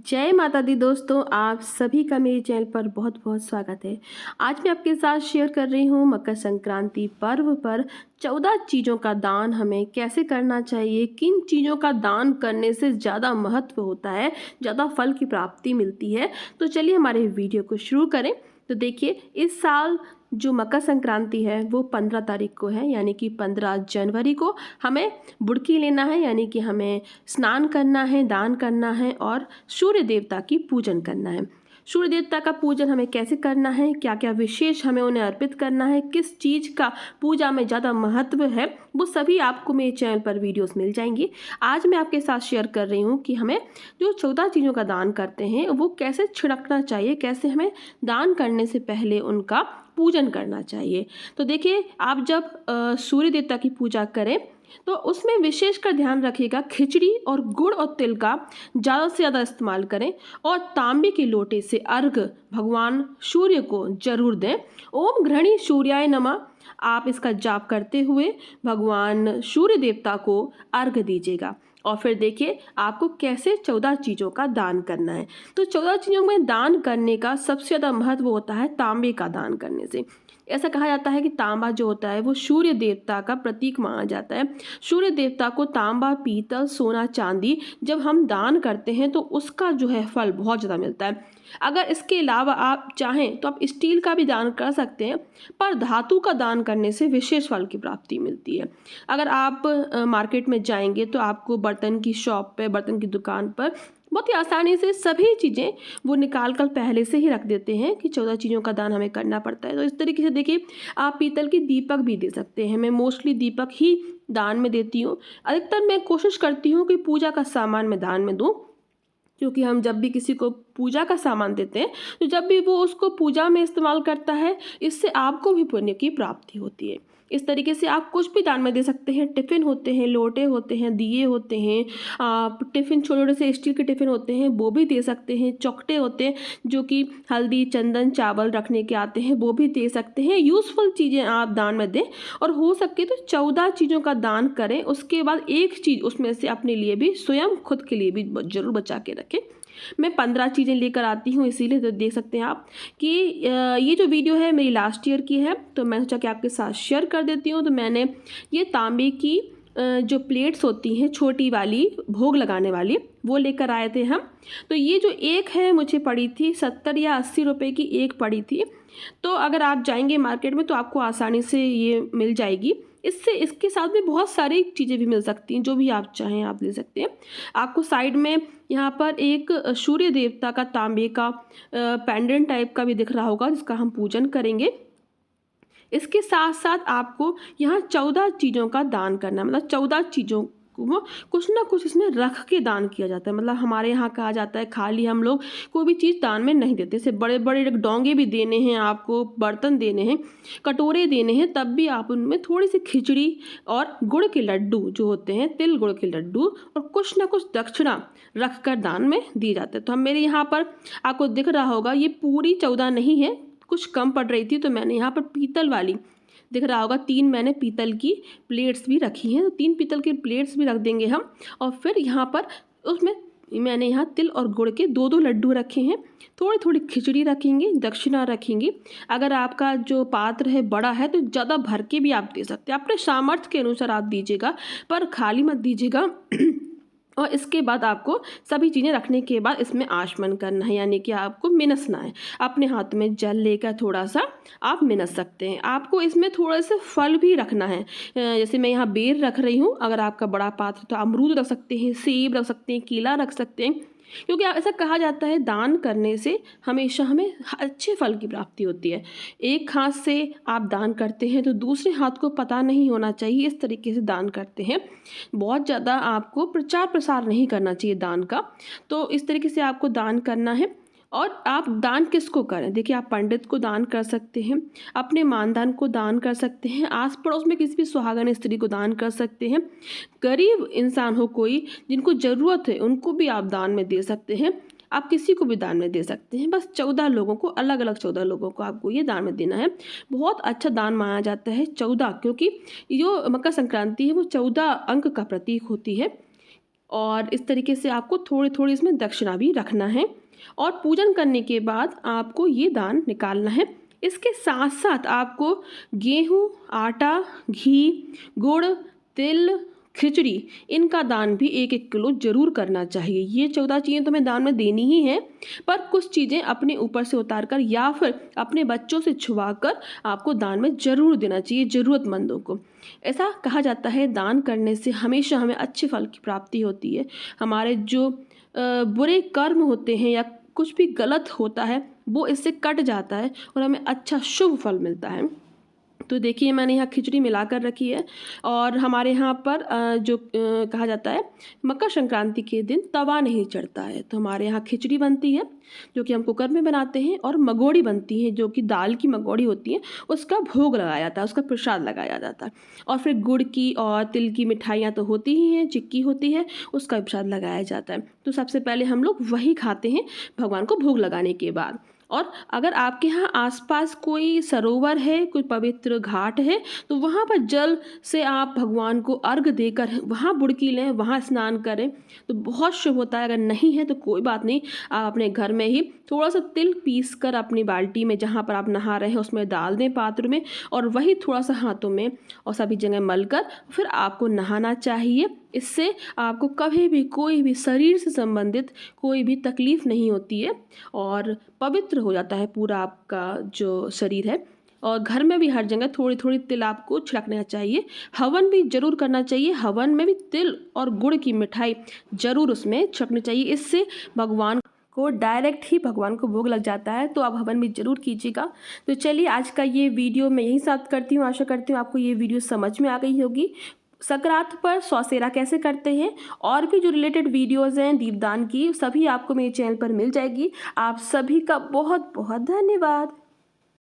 जय माता दी दोस्तों, आप सभी का मेरे चैनल पर बहुत बहुत स्वागत है। आज मैं आपके साथ शेयर कर रही हूँ मकर संक्रांति पर्व पर 14 चीज़ों का दान हमें कैसे करना चाहिए, किन चीज़ों का दान करने से ज़्यादा महत्व होता है, ज़्यादा फल की प्राप्ति मिलती है। तो चलिए हमारे वीडियो को शुरू करें। तो देखिए, इस साल जो मकर संक्रांति है वो 15 तारीख को है, यानी कि 15 जनवरी को हमें बुड़की लेना है, यानी कि हमें स्नान करना है, दान करना है और सूर्य देवता की पूजन करना है। सूर्य देवता का पूजन हमें कैसे करना है, क्या क्या विशेष हमें उन्हें अर्पित करना है, किस चीज़ का पूजा में ज़्यादा महत्व है, वो सभी आपको मेरे चैनल पर वीडियोस मिल जाएंगी। आज मैं आपके साथ शेयर कर रही हूँ कि हमें जो 14 चीज़ों का दान करते हैं वो कैसे छिड़कना चाहिए, कैसे हमें दान करने से पहले उनका पूजन करना चाहिए। तो देखिए, आप जब सूर्य देवता की पूजा करें तो उसमें विशेष कर ध्यान रखिएगा, खिचड़ी और गुड़ और तिल का ज़्यादा से ज़्यादा इस्तेमाल करें और तांबे के लोटे से अर्घ भगवान सूर्य को जरूर दें। ओम घृणी सूर्याय नमः, आप इसका जाप करते हुए भगवान सूर्य देवता को अर्घ दीजिएगा। और फिर देखिए आपको कैसे 14 चीज़ों का दान करना है। तो 14 चीज़ों में दान करने का सबसे ज़्यादा महत्व होता है तांबे का दान करने से। ऐसा कहा जाता है कि तांबा जो होता है वो सूर्य देवता का प्रतीक माना जाता है। सूर्य देवता को तांबा, पीतल, सोना, चांदी जब हम दान करते हैं तो उसका जो है फल बहुत ज़्यादा मिलता है। अगर इसके अलावा आप चाहें तो आप स्टील का भी दान कर सकते हैं, पर धातु का दान करने से विशेष फल की प्राप्ति मिलती है। अगर आप मार्केट में जाएंगे तो आपको बर्तन की शॉप पे, बर्तन की दुकान पर बहुत ही आसानी से सभी चीज़ें वो निकाल कर पहले से ही रख देते हैं कि 14 चीज़ों का दान हमें करना पड़ता है। तो इस तरीके से देखिए, आप पीतल की दीपक भी दे सकते हैं। मैं मोस्टली दीपक ही दान में देती हूँ। अधिकतर मैं कोशिश करती हूँ कि पूजा का सामान मैं दान में दूँ, क्योंकि हम जब भी किसी को पूजा का सामान देते हैं तो जब भी वो उसको पूजा में इस्तेमाल करता है, इससे आपको भी पुण्य की प्राप्ति होती है। इस तरीके से आप कुछ भी दान में दे सकते हैं। टिफ़िन होते हैं, लोटे होते हैं, दिए होते हैं, आप टिफ़िन छोटे छोटे से स्टील के टिफ़िन होते हैं वो भी दे सकते हैं। चौखटे होते हैं जो कि हल्दी, चंदन, चावल रखने के आते हैं, वो भी दे सकते हैं। यूज़फुल चीज़ें आप दान में दें और हो सके तो 14 चीज़ों का दान करें। उसके बाद एक चीज़ उसमें से अपने लिए भी, स्वयं खुद के लिए भी जरूर बचा के रखें। मैं 15 चीज़ें लेकर आती हूँ, इसीलिए तो देख सकते हैं आप कि ये जो वीडियो है मेरी लास्ट ईयर की है, तो मैं सोचा कि आपके साथ शेयर कर देती हूँ। तो मैंने ये तांबे की जो प्लेट्स होती हैं छोटी वाली, भोग लगाने वाली, वो लेकर आए थे हम। तो ये जो एक है मुझे पड़ी थी 70 या 80 रुपए की एक पड़ी थी। तो अगर आप जाएंगे मार्केट में तो आपको आसानी से ये मिल जाएगी। इससे इसके साथ में बहुत सारी चीज़ें भी मिल सकती हैं, जो भी आप चाहें आप ले सकते हैं। आपको साइड में यहाँ पर एक सूर्य देवता का तांबे का पेंडेंट टाइप का भी दिख रहा होगा, जिसका हम पूजन करेंगे। इसके साथ साथ आपको यहाँ 14 चीज़ों का दान करना है, मतलब 14 चीज़ों को कुछ ना कुछ इसमें रख के दान किया जाता है। मतलब हमारे यहाँ कहा जाता है खाली हम लोग कोई भी चीज़ दान में नहीं देते। जैसे बड़े बड़े डोंगे भी देने हैं आपको, बर्तन देने हैं, कटोरे देने हैं, तब भी आप उनमें थोड़ी सी खिचड़ी और गुड़ के लड्डू जो होते हैं, तिल गुड़ के लड्डू, और कुछ ना कुछ दक्षिणा रख कर दान में दिए जाते हैं। तो हम मेरे यहाँ पर आपको दिख रहा होगा ये पूरी 14 नहीं है, कुछ कम पड़ रही थी, तो मैंने यहाँ पर पीतल वाली दिख रहा होगा 3 मैंने पीतल की प्लेट्स भी रखी हैं। तो 3 पीतल की प्लेट्स भी रख देंगे हम। और फिर यहाँ पर उसमें मैंने यहाँ तिल और गुड़ के 2-2 लड्डू रखे हैं। थोड़ी थोड़ी खिचड़ी रखेंगे, दक्षिणा रखेंगे। अगर आपका जो पात्र है बड़ा है तो ज़्यादा भर के भी आप दे सकते हैं, अपने सामर्थ्य के अनुसार आप दीजिएगा, पर खाली मत दीजिएगा। और इसके बाद आपको सभी चीज़ें रखने के बाद इसमें आचमन करना है, यानी कि आपको मिनसना है। अपने हाथ में जल लेकर थोड़ा सा आप मिनस सकते हैं। आपको इसमें थोड़ा सा फल भी रखना है। जैसे मैं यहाँ बेर रख रही हूँ, अगर आपका बड़ा पात्र तो अमरूद रख सकते हैं, सेब रख सकते हैं, केला रख सकते हैं। क्योंकि ऐसा कहा जाता है दान करने से हमेशा हमें अच्छे फल की प्राप्ति होती है। एक हाथ से आप दान करते हैं तो दूसरे हाथ को पता नहीं होना चाहिए, इस तरीके से दान करते हैं। बहुत ज़्यादा आपको प्रचार प्रसार नहीं करना चाहिए दान का। तो इस तरीके से आपको दान करना है। और आप दान किसको करें, देखिए, आप पंडित को दान कर सकते हैं, अपने मानदान को दान कर सकते हैं, आस पड़ोस में किसी भी सुहागन स्त्री को दान कर सकते हैं, गरीब इंसान हो कोई जिनको ज़रूरत है उनको भी आप दान में दे सकते हैं। आप किसी को भी दान में दे सकते हैं। बस 14 लोगों को, अलग अलग 14 लोगों को आपको ये दान में देना है। बहुत अच्छा दान माना जाता है 14, क्योंकि जो मकर संक्रांति है वो 14 अंक का प्रतीक होती है। और इस तरीके से आपको थोड़ी थोड़ी इसमें दक्षिणा भी रखना है। और पूजन करने के बाद आपको ये दान निकालना है। इसके साथ साथ आपको गेहूँ, आटा, घी, गुड़, तिल, खिचड़ी, इनका दान भी 1-1 किलो ज़रूर करना चाहिए। ये 14 चीज़ें तो हमें दान में देनी ही हैं, पर कुछ चीज़ें अपने ऊपर से उतार कर या फिर अपने बच्चों से छुआ कर आपको दान में ज़रूर देना चाहिए ज़रूरतमंदों को। ऐसा कहा जाता है दान करने से हमेशा हमें अच्छे फल की प्राप्ति होती है। हमारे जो बुरे कर्म होते हैं या कुछ भी गलत होता है वो इससे कट जाता है और हमें अच्छा शुभ फल मिलता है। तो देखिए मैंने यहाँ खिचड़ी मिला कर रखी है। और हमारे यहाँ पर कहा जाता है मकर संक्रांति के दिन तवा नहीं चढ़ता है, तो हमारे यहाँ खिचड़ी बनती है जो कि हम कुकर में बनाते हैं, और मगोड़ी बनती है जो कि दाल की मगोड़ी होती है, उसका भोग लगाया जाता है, उसका प्रसाद लगाया जाता है। और फिर गुड़ की और तिल की मिठाइयाँ तो होती ही हैं, चिक्की होती है, उसका प्रसाद लगाया जाता है। तो सबसे पहले हम लोग वही खाते हैं भगवान को भोग लगाने के बाद। और अगर आपके यहाँ आसपास कोई सरोवर है, कोई पवित्र घाट है, तो वहाँ पर जल से आप भगवान को अर्घ देकर वहाँ बुड़की लें, वहाँ स्नान करें तो बहुत शुभ होता है। अगर नहीं है तो कोई बात नहीं, आप अपने घर में ही थोड़ा सा तिल पीस कर अपनी बाल्टी में जहाँ पर आप नहा रहे हैं उसमें डाल दें पात्र में, और वही थोड़ा सा हाथों में और सभी जगह मलकर फिर आपको नहाना चाहिए। इससे आपको कभी भी कोई भी शरीर से संबंधित कोई भी तकलीफ नहीं होती है और पवित्र हो जाता है पूरा आपका जो शरीर है। और घर में भी हर जगह थोड़ी थोड़ी तिल आपको छिड़कना चाहिए। हवन भी जरूर करना चाहिए, हवन में भी तिल और गुड़ की मिठाई जरूर उसमें छिड़कनी चाहिए। इससे भगवान को डायरेक्ट ही भगवान को भोग लग जाता है, तो आप हवन भी जरूर कीजिएगा। तो चलिए आज का ये वीडियो मैं यहीं समाप्त करती हूँ। आशा करती हूँ आपको ये वीडियो समझ में आ गई होगी। संक्रांत पर सौसेरा कैसे करते हैं और भी जो रिलेटेड वीडियोज़ हैं दीपदान की, सभी आपको मेरे चैनल पर मिल जाएगी। आप सभी का बहुत बहुत धन्यवाद।